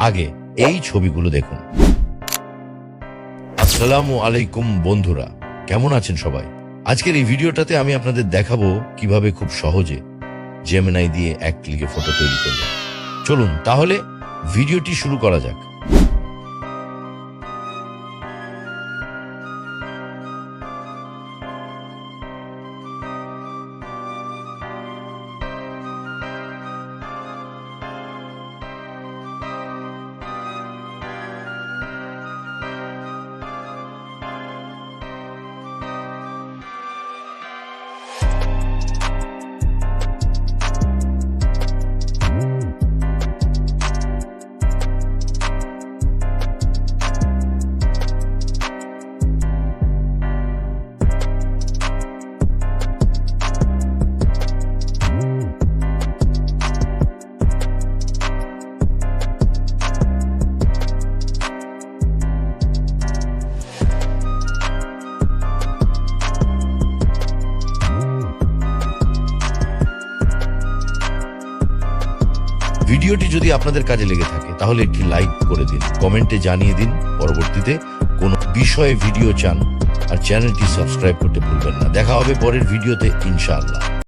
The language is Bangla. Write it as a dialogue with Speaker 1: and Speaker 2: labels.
Speaker 1: আগে এই ছবিগুলো দেখুন। আসসালামু আলাইকুম বন্ধুরা, কেমন আছেন সবাই? আজকের এই ভিডিওটাতে আমি আপনাদের দেখাবো কিভাবে খুব সহজে জেমিনাই দিয়ে এক ক্লিকে ফটো তৈরি করবেন। চলুন তাহলে ভিডিওটি শুরু করা যাক। ভিডিওটি যদি আপনাদের কাজে লেগে থাকে তাহলে একটি লাইক করে দিন, কমেন্টে জানিয়ে দিন পরবর্তীতে কোন বিষয়ে ভিডিও চান, আর চ্যানেলটি সাবস্ক্রাইব করতে ভুলবেন না। দেখা হবে পরের ভিডিওতে ইনশাআল্লাহ।